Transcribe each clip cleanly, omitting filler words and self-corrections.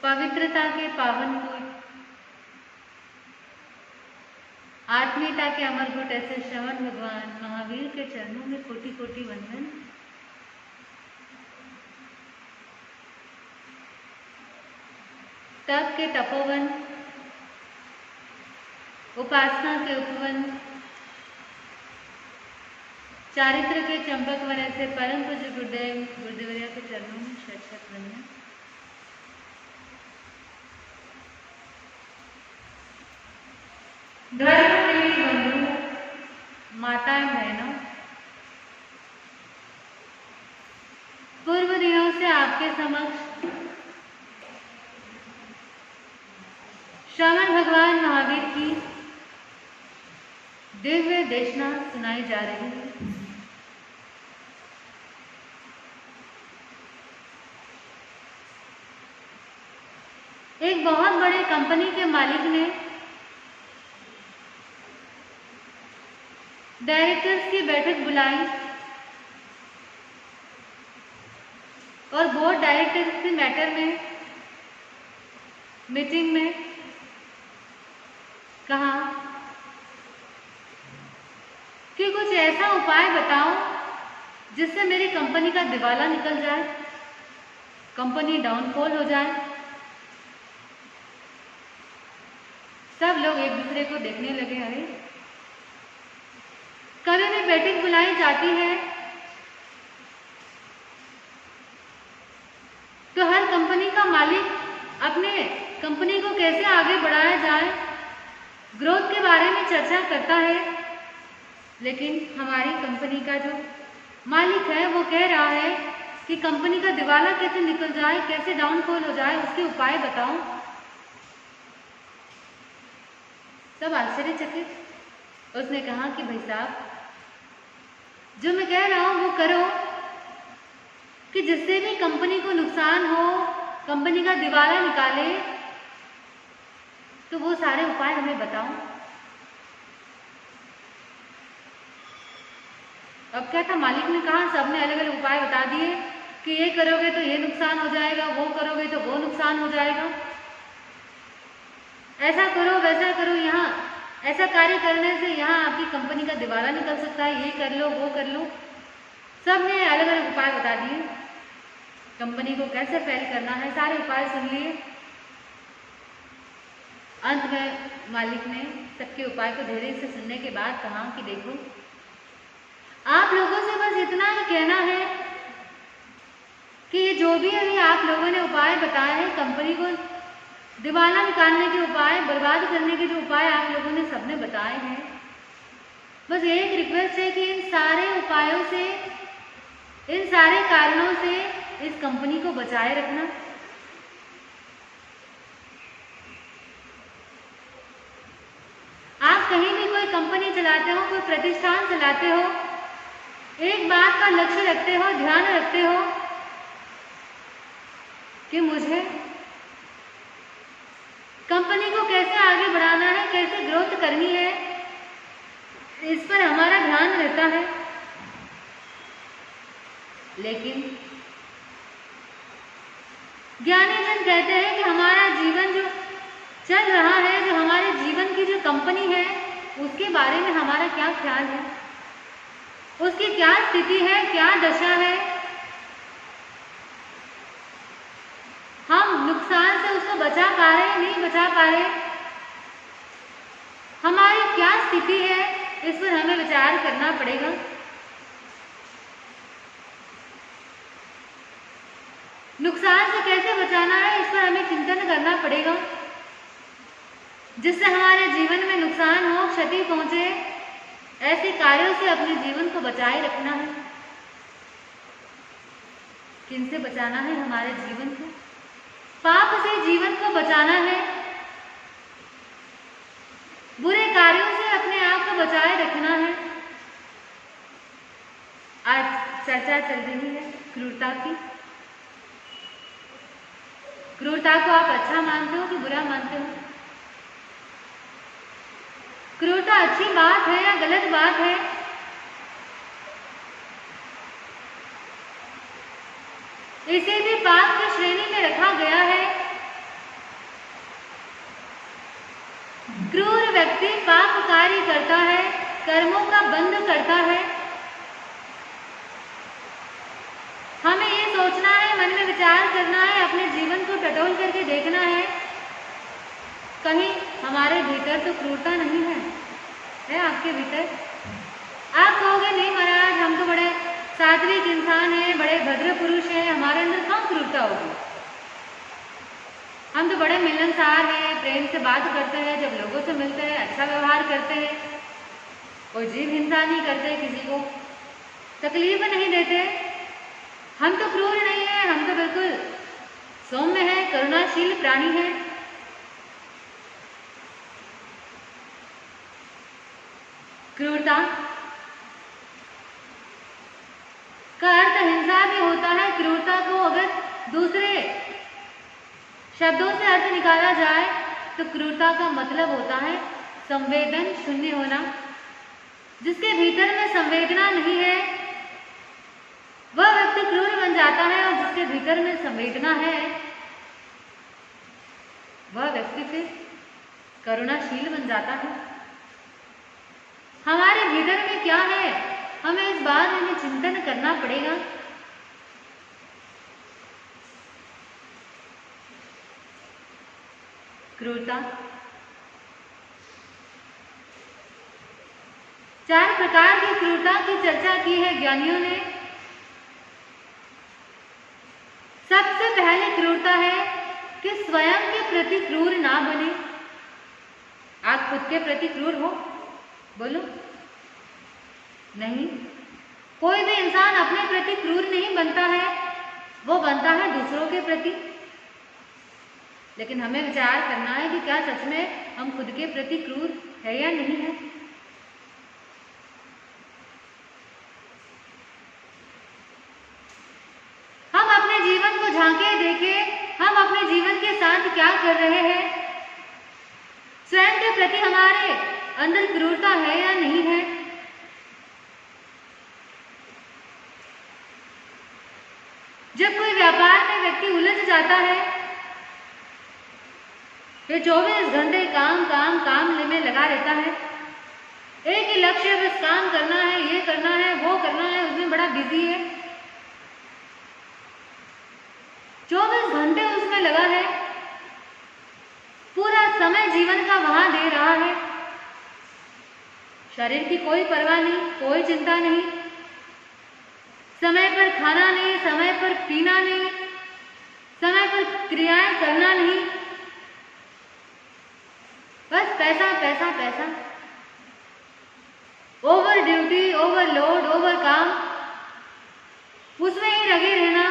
पवित्रता के पावन कूट, आत्मीयता के अमर घुट ऐसे श्रवण भगवान महावीर के चरणों में कोटि कोटि वंदन। तप के तपोवन, उपासना के उपवन, चारित्र के चंपक वन ऐसे परम पूज्य गुरुदेवरिया के चरणों में शत शत वंदन। धर्म प्रेमी बंधु, माताएं बहनों, पूर्व दिनों से आपके समक्ष श्रवण भगवान महावीर की दिव्य देशना सुनाई जा रही है। एक बहुत बड़े कंपनी के मालिक ने डायरेक्टर्स की बैठक बुलाई और बोर्ड डायरेक्टर्स के मैटर में मीटिंग में कहा कि कुछ ऐसा उपाय बताओ जिससे मेरी कंपनी का दिवाला निकल जाए, कंपनी डाउनफॉल हो जाए। सब लोग एक दूसरे को देखने लगे। अरे कभी भी बैठक बुलाई जाती है तो हर कंपनी का मालिक अपने कंपनी को कैसे आगे बढ़ाया जाए, ग्रोथ के बारे में चर्चा करता है। लेकिन हमारी कंपनी का जो मालिक है वो कह रहा है कि कंपनी का दिवाला कैसे निकल जाए, कैसे डाउनफॉल हो जाए, उसके उपाय बताओ। सब आश्चर्यचकित। उसने कहा कि भाई साहब, जो मैं कह रहा हूं वो करो कि जिससे भी कंपनी को नुकसान हो, कंपनी का दिवाला निकाले, तो वो सारे उपाय हमें बताओ। अब क्या था, मालिक ने कहा, सबने अलग अलग उपाय बता दिए कि ये करोगे तो ये नुकसान हो जाएगा, वो करोगे तो वो नुकसान हो जाएगा, ऐसा करो वैसा करो, यहाँ ऐसा कार्य करने से यहाँ आपकी कंपनी का दिवाला निकल सकता है, ये कर लो वो कर लो। सबने अलग अलग उपाय बता दिए, कंपनी को कैसे फेल करना है, सारे उपाय सुन लिए। अंत में मालिक ने सबके उपाय को धैर्य से सुनने के बाद कहा कि देखो, आप लोगों से बस इतना ही कहना है कि ये जो भी अभी आप लोगों ने उपाय बताए हैं, कंपनी को दिवाला निकालने के उपाय, बर्बाद करने के जो उपाय आप लोगों ने सबने बताए हैं, बस एक रिक्वेस्ट है कि इन सारे उपायों से, इन सारे कारणों से इस कंपनी को बचाए रखना। आप कहीं भी कोई कंपनी चलाते हो, कोई प्रतिष्ठान चलाते हो, एक बात का लक्ष्य रखते हो, ध्यान रखते हो कि मुझे कंपनी को कैसे आगे बढ़ाना है, कैसे ग्रोथ करनी है, इस पर हमारा ध्यान रहता है। लेकिन ज्ञानी जन कहते हैं कि हमारा जीवन जो चल रहा है, जो हमारे जीवन की जो कंपनी है, उसके बारे में हमारा क्या ख्याल है, उसकी क्या स्थिति है, क्या दशा है, हम नुकसान से उसको बचा पा रहे हैं, नहीं बचा पा रहे, हमारी क्या स्थिति है, इस पर हमें विचार करना पड़ेगा। नुकसान से कैसे बचाना है, इस पर हमें चिंतन करना पड़ेगा, जिससे हमारे जीवन में नुकसान हो, क्षति पहुंचे, ऐसे कार्यों से अपने जीवन को बचाए रखना है। किनसे बचाना है हमारे जीवन को? पाप से जीवन को बचाना है, बुरे कार्यों से अपने आप को बचाए रखना है। आज चर्चा चल रही है क्रूरता की। क्रूरता को आप अच्छा मानते हो कि बुरा मानते हो? क्रूरता अच्छी बात है या गलत बात है? इसे भी पाप की श्रेणी में रखा गया है व्यक्ति पाप कार्य करता है, कर्मों का बंध करता है, हमें ये सोचना है, मन में विचार करना है, अपने जीवन को टटोल करके देखना है, कहीं हमारे भीतर तो क्रूरता नहीं है आपके भीतर? आप कहोगे नहीं महाराज, हम तो बड़े सात्विक इंसान हैं, बड़े भद्र पुरुष हैं, हमारे अंदर कहाँ क्रूरता होगी? हम तो बड़े मिलनसार हैं, प्रेम से बात करते हैं, जब लोगों से मिलते हैं अच्छा व्यवहार करते हैं, कोई जीव हिंसा नहीं करते, किसी को तकलीफ नहीं देते, हम तो क्रूर नहीं है, हम तो बिल्कुल सौम्य है, करुणाशील प्राणी है। क्रूरता का अर्थ हिंसा भी होता है। क्रूरता को अगर दूसरे शब्दों से अर्थ निकाला जाए तो क्रूरता का मतलब होता है संवेदन शून्य होना। जिसके भीतर में संवेदना नहीं है वह व्यक्ति क्रूर बन जाता है, और जिसके भीतर में संवेदना है वह व्यक्ति फिर करुणाशील बन जाता है। हमारे भीतर में क्या है, हमें इस बारे में चिंतन करना पड़ेगा। क्रूरता 4 प्रकार की क्रूरता की चर्चा की है ज्ञानियों ने। सबसे पहले क्रूरता है कि स्वयं के प्रति क्रूर ना बने। आप खुद के प्रति क्रूर हो? बोलो नहीं। कोई भी इंसान अपने प्रति क्रूर नहीं बनता है, वो बनता है दूसरों के प्रति। लेकिन हमें विचार करना है कि क्या सच में हम खुद के प्रति क्रूर है या नहीं है। हम अपने जीवन को झांके देखें, हम अपने जीवन के साथ क्या कर रहे हैं, स्वयं के प्रति हमारे अंदर क्रूरता है या नहीं है। जब कोई व्यापार में व्यक्ति उलझ जाता है फिर 24 घंटे काम में लगा रहता है, एक ही लक्ष्य, बस काम करना है, ये करना है, वो करना है, उसमें बड़ा बिजी है, 24 घंटे उसमें लगा है, पूरा समय जीवन का वहां दे रहा है, शरीर की कोई परवाह नहीं, कोई चिंता नहीं, समय पर खाना नहीं, समय पर पीना नहीं, समय पर क्रियाएं करना नहीं, बस पैसा पैसा पैसा, ओवर ड्यूटी, ओवरलोड, ओवर काम, उसमें ही लगे रहना,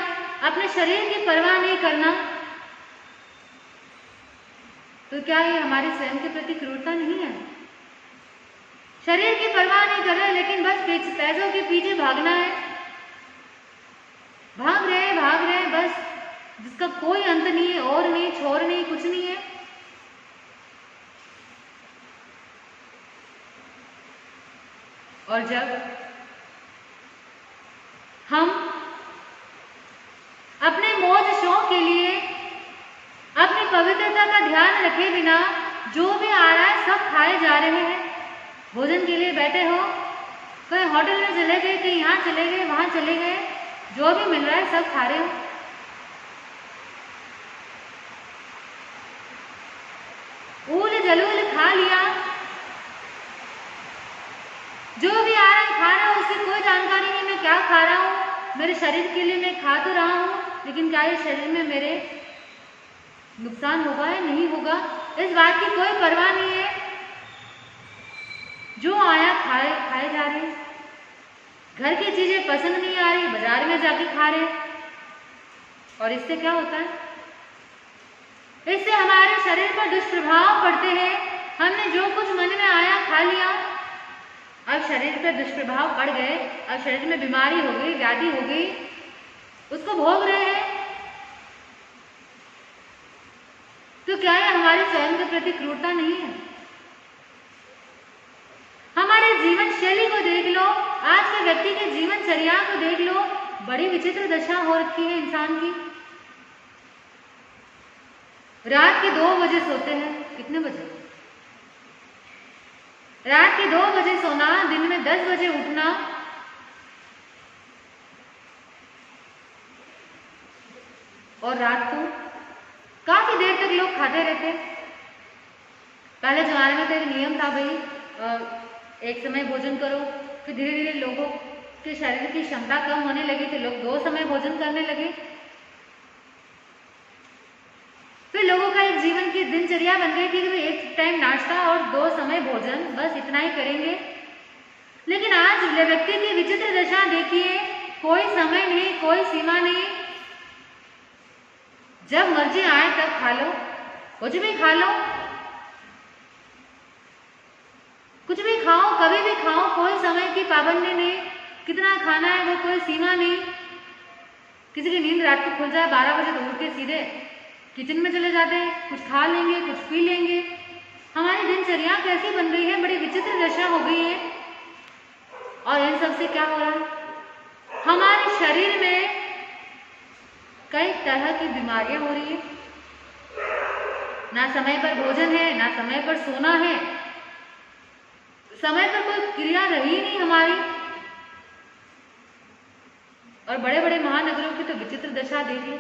अपने शरीर की परवाह नहीं करना। तो क्या ये हमारे स्वयं के प्रति क्रूरता नहीं है? शरीर की परवाह नहीं कर रहे, लेकिन बस पैसों के पीछे भागना है, भाग रहे बस, जिसका कोई अंत नहीं है, और नहीं, छोर नहीं, कुछ नहीं है। और जब हम अपने मौज शौक के लिए अपनी पवित्रता का ध्यान रखे बिना जो भी आ रहा है सब खाए जा रहे हैं, भोजन के लिए बैठे हो, कहीं होटल में चले गए, कहीं यहाँ चले गए, वहां चले गए, जो भी मिल रहा है सब खा रहे हो, ऊल जलूल खा लिया, जो भी आ रहा है खा रहा हूँ, उसकी कोई जानकारी नहीं मैं क्या खा रहा हूँ, मेरे शरीर के लिए मैं खा तो रहा हूँ, लेकिन क्या ये शरीर में मेरे नुकसान होगा या नहीं होगा, इस बात की कोई परवाह नहीं है। जो आया खाए जा रहे, घर की चीजें पसंद नहीं आ रही, बाजार में जाके खा रहे, और इससे क्या होता है? इससे हमारे शरीर पर दुष्प्रभाव पड़ते हैं। हमने जो कुछ मन में आया खा लिया, अब शरीर पर दुष्प्रभाव पड़ गए, अब शरीर में बीमारी हो गई, व्याधि हो गई, उसको भोग रहे हैं। तो क्या है हमारे स्वयं के प्रति क्रूरता नहीं है? हमारे जीवन शैली को देख लो, आज के व्यक्ति के जीवनचर्या को देख लो, बड़ी विचित्र दशा हो रखी है इंसान की। रात के 2 बजे सोते हैं, कितने बजे? रात के 2 बजे सोना, दिन में 10 बजे उठना, और रात को काफी देर तक लोग खाते रहते। पहले जमाने में तो एक नियम था भाई, एक समय भोजन करो। फिर धीरे धीरे लोगों के शरीर की क्षमता कम होने लगी तो लोग 2 समय भोजन करने लगे। फिर लोगों का एक जीवन की दिनचर्या बन गई थी कि एक टाइम नाश्ता और 2 समय भोजन, बस इतना ही करेंगे। लेकिन आज व्यक्ति की विचित्र दशा देखिए, कोई समय नहीं, कोई सीमा नहीं, जब मर्जी आए तब खा लो, कुछ भी खा लो, कुछ भी खाओ, कभी भी खाओ, कोई समय की पाबंदी नहीं, कितना खाना है वो कोई सीमा नहीं। किसी की नींद रात को खुल जाए 12 बजे तो उठ के सीधे किचन में चले जाते हैं, कुछ खा लेंगे, कुछ पी लेंगे। हमारी दिनचर्या कैसी बन गई है, बड़ी विचित्र दशा हो गई है। और इन सब से क्या हो रहा है, हमारे शरीर में कई तरह की बीमारियां हो रही है। ना समय पर भोजन है, ना समय पर सोना है, समय पर कोई क्रिया रही नहीं हमारी। और बड़े बड़े महानगरों की तो विचित्र दशा देख लो,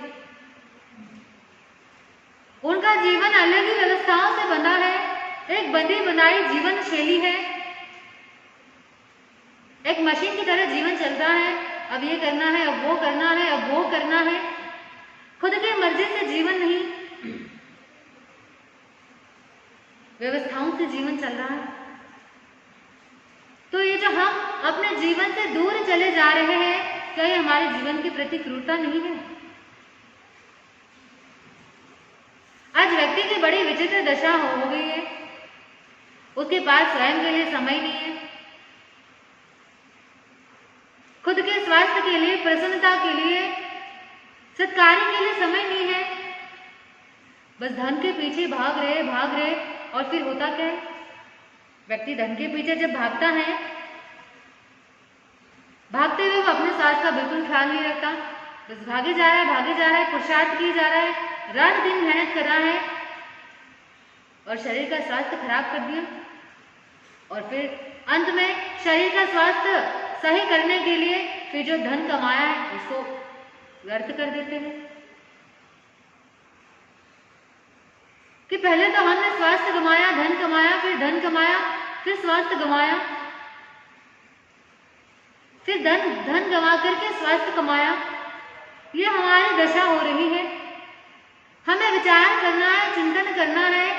उनका जीवन अलग ही व्यवस्थाओं से बंधा है, एक बंधी बनाई जीवन शैली है, एक मशीन की तरह जीवन चलता है। अब ये करना है, अब वो करना है, अब वो करना है, खुद की मर्जी से जीवन नहीं, व्यवस्थाओं से जीवन चल रहा है। तो ये जो हम अपने जीवन से दूर चले जा रहे हैं, क्या ये हमारे जीवन के प्रति क्रूरता नहीं है? आज व्यक्ति की बड़ी विचित्र दशा हो गई है, उसके पास स्वयं के लिए समय नहीं है, खुद के स्वास्थ्य के लिए, प्रसन्नता के लिए, सत्कार्य के लिए समय नहीं है। बस धन के पीछे भाग रहे और फिर होता क्या है, व्यक्ति धन के पीछे जब भागता है, भागते हुए वो अपने स्वास्थ्य का बिल्कुल ख्याल नहीं रखता, बस भागे जा रहा है, पुरुषार्थ किए जा रहा है, रात दिन मेहनत कर रहा है और शरीर का स्वास्थ्य खराब कर दिया। और फिर अंत में शरीर का स्वास्थ्य सही करने के लिए फिर जो धन कमाया है उसको व्यर्थ कर देते हैं कि पहले तो हमने स्वास्थ्य कमाया, धन कमाया, फिर धन कमाया, फिर स्वास्थ्य गंवाया, फिर धन गंवा करके स्वास्थ्य कमाया। ये हमारी दशा हो रही है। हमें विचार करना है, चिंतन करना है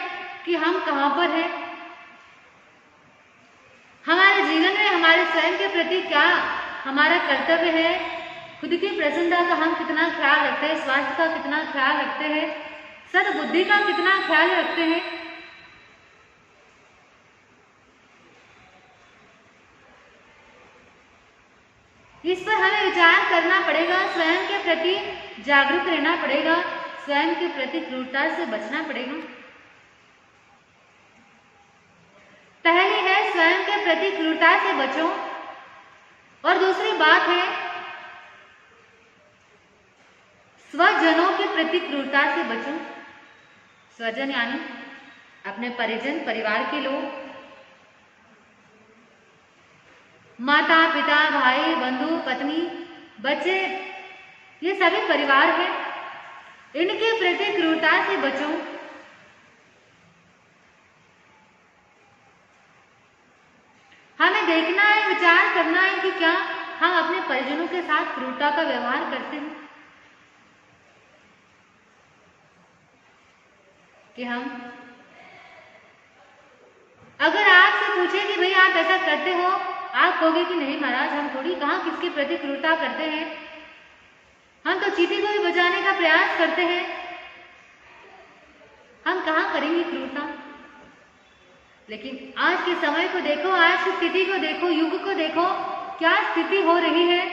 कि हम कहां पर हैं, हमारे जीवन में हमारे स्वयं के प्रति क्या हमारा कर्तव्य है, खुद की प्रसन्नता का हम कितना ख्याल रखते हैं, स्वास्थ्य का कितना ख्याल रखते हैं, सद्बुद्धि का कितना ख्याल रखते हैं। इस पर हमें विचार करना पड़ेगा, स्वयं के प्रति जागरूक रहना पड़ेगा, स्वयं के प्रति क्रूरता से बचना पड़ेगा। पहली है स्वयं के प्रति क्रूरता से बचो, और दूसरी बात है स्वजनों के प्रति क्रूरता से बचो। स्वजन यानी अपने परिजन, परिवार के लोग, माता पिता, भाई बंधु, पत्नी, बच्चे, ये सभी परिवार है, इनके प्रति क्रूरता से बचो। हमें देखना है, विचार करना है कि क्या हम अपने परिजनों के साथ क्रूरता का व्यवहार करते हैं, कि हम अगर आपसे पूछे कि भाई आप ऐसा करते हो, आप कहोगे कि नहीं महाराज, हम थोड़ी, कहाँ किसके प्रति क्रूरता करते हैं, हम तो चींटी को भी बचाने का प्रयास करते हैं, हम कहाँ करेंगे क्रूरता। लेकिन आज के समय को देखो, आज की स्थिति को देखो, युग को देखो, क्या स्थिति हो रही है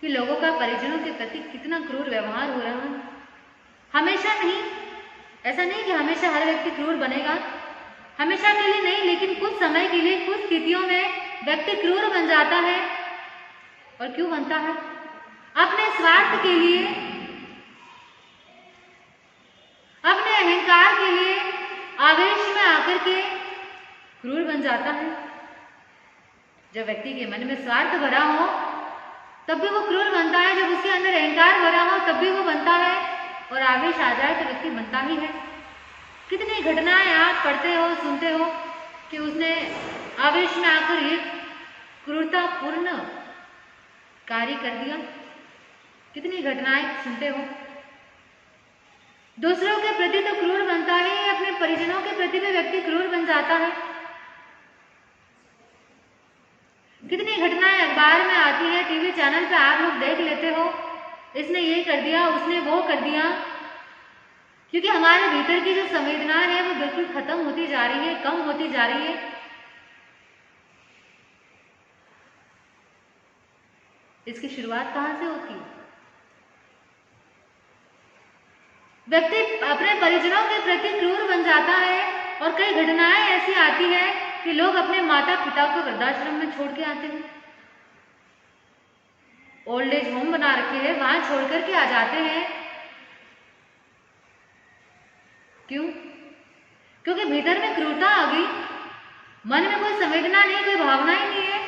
कि लोगों का परिजनों के प्रति कितना क्रूर व्यवहार हो रहा है। हमेशा नहीं, ऐसा नहीं कि हमेशा हर व्यक्ति क्रूर बनेगा, हमेशा के लिए नहीं, लेकिन कुछ समय के लिए, कुछ स्थितियों में व्यक्ति क्रूर बन जाता है। और क्यों बनता है? अपने स्वार्थ के लिए, अपने अहंकार के लिए, आवेश में आकर के क्रूर बन जाता है। जब व्यक्ति के मन में स्वार्थ भरा हो तब भी वो क्रूर बनता है, जब उसके अंदर अहंकार भरा हो तब भी वो बनता है, और आवेश आ जाए तो व्यक्ति बनता ही है। कितनी घटनाएं आप पढ़ते हो, सुनते हो कि उसने आवेश में आकर ये क्रूरतापूर्ण कार्य कर दिया। कितनी घटनाएं सुनते हो। दूसरों के प्रति तो क्रूर बनता है, अपने परिजनों के प्रति भी व्यक्ति क्रूर बन जाता है। कितनी घटनाएं अखबार में आती है, टीवी चैनल पे आप लोग देख लेते हो, इसने ये कर दिया, उसने वो कर दिया, क्योंकि हमारे भीतर की जो संवेदना है वो बिल्कुल खत्म होती जा रही है, कम होती जा रही है। इसकी शुरुआत कहां से होती है? व्यक्ति अपने परिजनों के प्रति क्रूर बन जाता है, और कई घटनाएं ऐसी आती है कि लोग अपने माता पिता को वृद्धाश्रम में छोड़ के आते हैं, ओल्ड एज होम बना रखे हैं, वहां छोड़ करके आ जाते हैं। क्यों? क्योंकि भीतर में क्रूरता आ गई, मन में कोई संवेदना नहीं, कोई भावना ही नहीं है।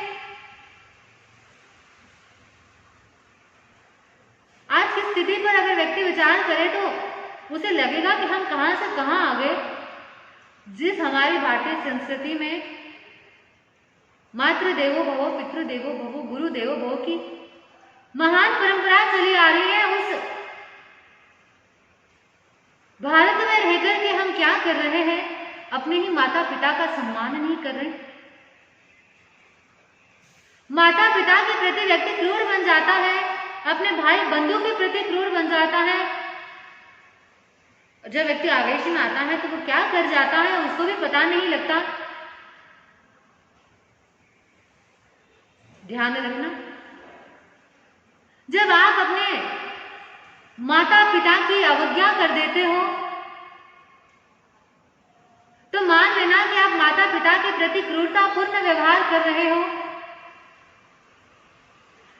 आज की स्थिति पर अगर व्यक्ति विचार करे तो उसे लगेगा कि हम कहां से कहां आ गए। जिस हमारी भारतीय संस्कृति में मातृ देवो भव, पितृ देवो भव, गुरु देवो भव की महान परंपरा चली आ रही है, उस भारत में रहकर के हम क्या कर रहे हैं? अपने ही माता पिता का सम्मान नहीं कर रहे। माता पिता के प्रति व्यक्ति क्रूर बन जाता है, अपने भाई बंधु के प्रति क्रूर बन जाता है। जब व्यक्ति आवेश में आता है तो वो क्या कर जाता है उसको भी पता नहीं लगता। ध्यान रखना, जब आप अपने माता पिता की अवज्ञा कर देते हो तो मान लेना कि आप माता पिता के प्रति क्रूरतापूर्ण व्यवहार कर रहे हो।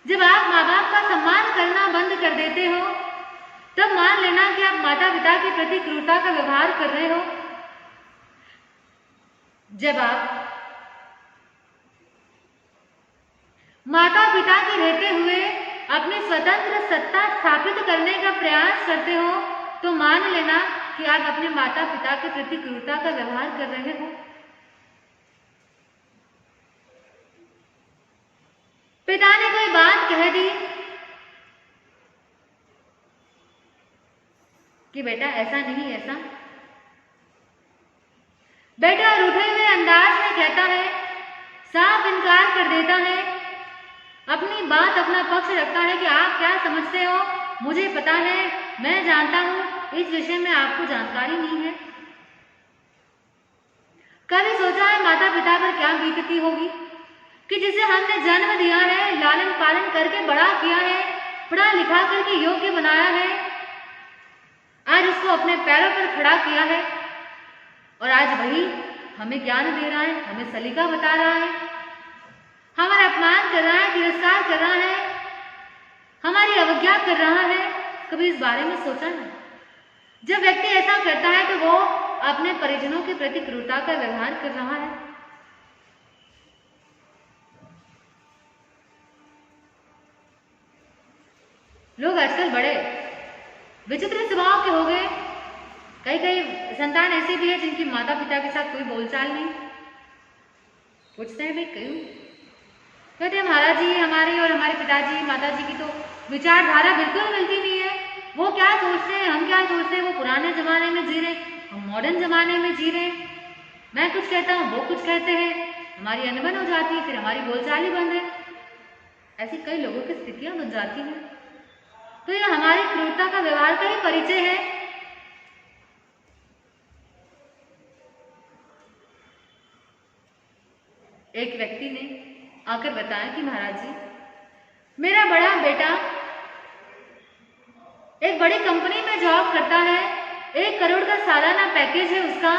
जब आप माँ बाप का सम्मान करना बंद कर देते हो तब मान लेना कि आप माता पिता के प्रति क्रूरता का व्यवहार कर रहे हो। जब आप माता पिता के रहते हुए अपनी स्वतंत्र सत्ता स्थापित करने का प्रयास करते हो तो मान लेना कि आप अपने माता पिता के प्रति क्रूरता का व्यवहार कर रहे हो। पिता ने कोई बात कह दी कि बेटा ऐसा नहीं ऐसा, बेटा रूठे हुए अंदाज में कहता है, साफ इनकार कर देता है, अपनी बात अपना पक्ष रखता है कि आप क्या समझते हो, मुझे पता है, मैं जानता हूं, इस विषय में आपको जानकारी नहीं है। कभी सोचा है माता पिता पर क्या बीतती होगी कि जिसे हमने जन्म दिया है, लालन पालन करके बड़ा किया है, पढ़ा लिखा करके योग्य बनाया है, आज उसको अपने पैरों पर खड़ा किया है और आज वही हमें ज्ञान दे रहा है, हमें सलीका बता रहा है, हमारा अपमान कर रहा है, तिरस्कार कर रहा है, हमारी अवज्ञा कर रहा है। कभी इस बारे में सोचा नहीं? जब व्यक्ति ऐसा करता है तो वो अपने परिजनों के प्रति क्रूरता का व्यवहार कर रहा है। लोग आजकल बड़े विचित्र स्वभाव के हो गए। कई कई संतान ऐसे भी है जिनकी माता पिता के साथ कोई बोलचाल नहीं। पूछते हैं भाई क्यों? कहते हैं महाराज जी हमारी और हमारे पिताजी माता जी की तो विचारधारा बिल्कुल मिलती नहीं है। वो क्या सोचते हैं, हम क्या सोचते हैं, वो पुराने जमाने में जी रहे, हम मॉडर्न जमाने में जी रहे। मैं कुछ कहता हूँ, वो कुछ कहते हैं, हमारी अनबन हो जाती है, फिर हमारी बोलचाल ही बंद है। ऐसी कई लोगों की स्थितियां बन जाती हैं। तो यह हमारी क्रूरता का व्यवहार का ही परिचय है। एक व्यक्ति ने आकर बताया कि महाराज जी मेरा बड़ा बेटा एक बड़ी कंपनी में जॉब करता है, 1 करोड़ का सालाना पैकेज है उसका,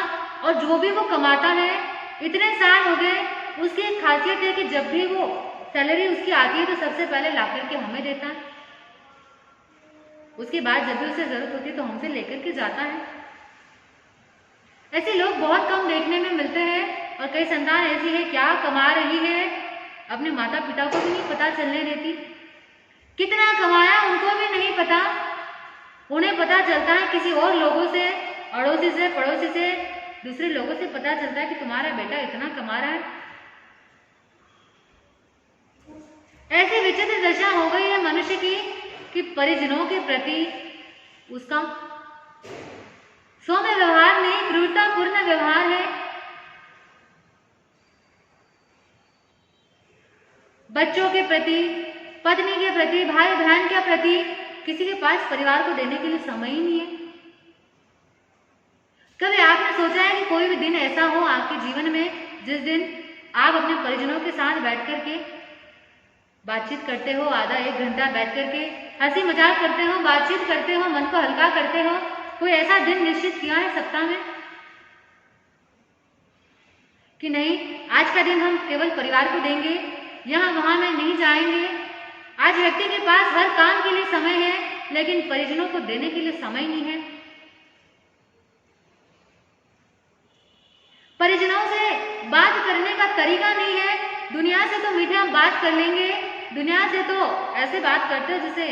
और जो भी वो कमाता है इतने साल हो गए, उसकी एक खासियत है कि जब भी वो सैलरी उसकी आती है तो सबसे पहले ला करके हमें देता है, उसके बाद जब भी उसे जरूरत होती है तो हमसे लेकर के जाता है। ऐसे लोग बहुत कम देखने में मिलते हैं और कई संतान ऐसी है क्या कमा रही है, अपने माता पिता को भी नहीं पता चलने देती। कितना कमाया उनको भी नहीं पता, उन्हें पता चलता है किसी और लोगों से, अड़ोसी से, पड़ोसी से, दूसरे लोगों से पता चलता है कि तुम्हारा बेटा इतना कमा रहा है। ऐसी विचित्र दशा हो गई है मनुष्य की कि परिजनों के प्रति उसका सौम्य व्यवहार नहीं, क्रूरतापूर्ण व्यवहार है। बच्चों के प्रति, पत्नी के प्रति, भाई बहन के प्रति, किसी के पास परिवार को देने के लिए समय ही नहीं है। कभी आपने सोचा है कि कोई भी दिन ऐसा हो आपके जीवन में जिस दिन आप अपने परिजनों के साथ बैठ कर के बातचीत करते हो, आधा एक घंटा बैठ कर के हंसी मजाक करते हो, बातचीत करते हो, मन को हल्का करते हो? कोई ऐसा दिन निश्चित किया है सप्ताह में कि नहीं आज का दिन हम केवल परिवार को देंगे, यहाँ वहां में नहीं जाएंगे? आज व्यक्ति के पास हर काम के लिए समय है, लेकिन परिजनों को देने के लिए समय नहीं है। परिजनों से बात करने का तरीका नहीं है। दुनिया से तो मीठे हम बात कर लेंगे, दुनिया से तो ऐसे बात करते हो जैसे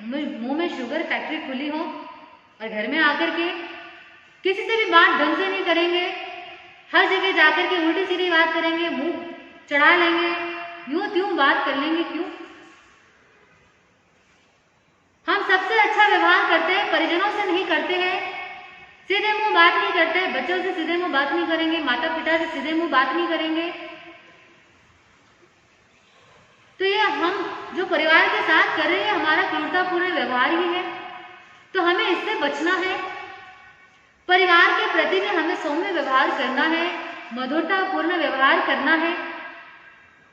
मुंह में शुगर फैक्ट्री खुली हो, और घर में आकर के किसी से भी बात ढंग से नहीं करेंगे, हर जगह जाकर के उल्टी सीधी बात करेंगे, मुंह चढ़ा लेंगे, यूं त्यों बात कर लेंगे। क्यों? हम सबसे अच्छा व्यवहार करते हैं, परिजनों से नहीं करते हैं, सीधे मुंह बात नहीं करते, बच्चों से सीधे मुंह बात नहीं करेंगे, माता पिता से सीधे मुंह बात नहीं करेंगे। तो ये हम जो परिवार के साथ कर रहे हैं हमारा क्रूरतापूर्ण व्यवहार ही है। तो हमें इससे बचना है। परिवार के प्रति भी हमें सौम्य व्यवहार करना है, मधुरतापूर्ण व्यवहार करना है,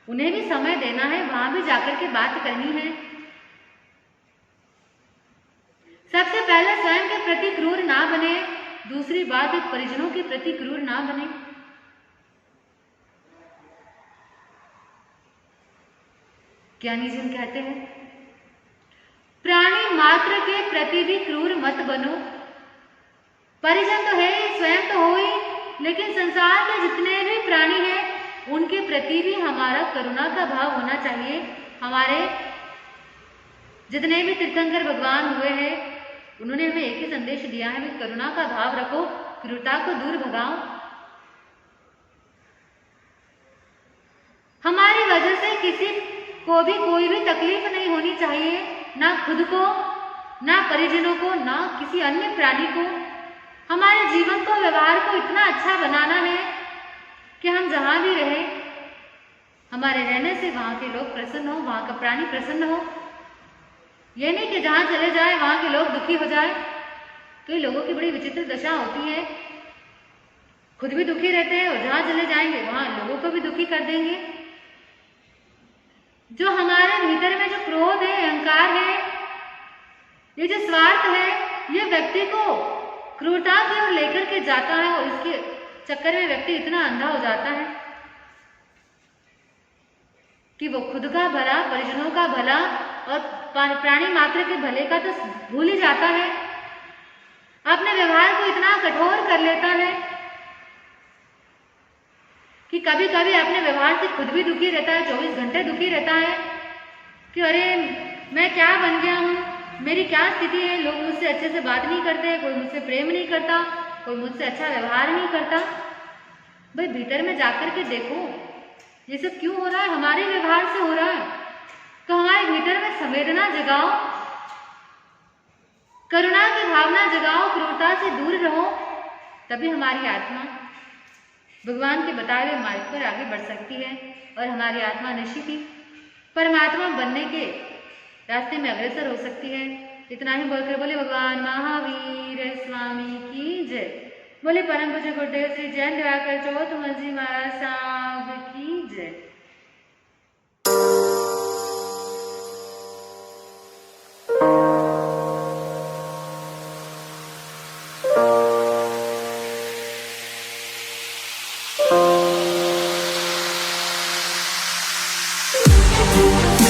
उन्हें भी समय देना है, वहां भी जाकर के बात करनी है। सबसे पहले स्वयं के प्रति क्रूर ना बने, दूसरी बात परिजनों के प्रति क्रूर ना बने। ज्ञानी जन कहते हैं प्राणी मात्र के प्रति भी क्रूर मत बनो। परिजन तो है ही, स्वयं तो हो ही, लेकिन संसार के जितने भी प्राणी हैं उनके प्रति भी हमारा करुणा का भाव होना चाहिए। हमारे जितने भी तीर्थंकर भगवान हुए हैं उन्होंने हमें एक ही संदेश दिया है, करुणा का भाव रखो, क्रूरता को दूर भगाओ। हमारी वजह से किसी को भी कोई भी तकलीफ नहीं होनी चाहिए, ना खुद को, ना परिजनों को, ना किसी अन्य प्राणी को। हमारे जीवन को, व्यवहार को इतना अच्छा बनाना है कि हम जहां भी रहें, हमारे रहने से वहां के लोग प्रसन्न हो, वहां का प्राणी प्रसन्न हो। ये नहीं कि जहां चले जाए वहां के लोग दुखी हो जाए। कई लोगों की बड़ी विचित्र दशा होती है, खुद भी दुखी रहते हैं और जहां चले जाएंगे वहां लोगों को भी दुखी कर देंगे। जो हमारे भीतर में जो क्रोध है, अहंकार है, ये जो स्वार्थ है, ये व्यक्ति को क्रूरता की ओर लेकर के जाता है और इसके चक्कर में व्यक्ति इतना अंधा हो जाता है कि वो खुद का भला, परिजनों का भला और प्राणी मात्र के भले का तो भूल ही जाता है। अपने व्यवहार को इतना कठोर कर लेता है कि कभी कभी अपने व्यवहार से खुद भी दुखी रहता है, 24 घंटे दुखी रहता है कि अरे मैं क्या बन गया हूँ, मेरी क्या स्थिति है, लोग मुझसे अच्छे से बात नहीं करते, कोई मुझसे प्रेम नहीं करता, कोई मुझसे अच्छा व्यवहार नहीं करता। भाई भीतर में जाकर के देखो ये सब क्यों हो रहा है, हमारे व्यवहार से हो रहा है। तो हमारे भीतर में संवेदना जगाओ, करुणा की भावना जगाओ, क्रूरता से दूर रहो, तभी हमारी आत्मा भगवान के बताए हुए मार्ग पर आगे बढ़ सकती है और हमारी आत्मा निश्चित ही परमात्मा बनने के रास्ते में अग्रसर हो सकती है। इतना ही बोलकर बोले भगवान महावीर स्वामी की जय। बोले परम पूज्य गुरुदेव श्री जैन दिवाकर चौथ जी महाराज साहब की जय। We'll be right back.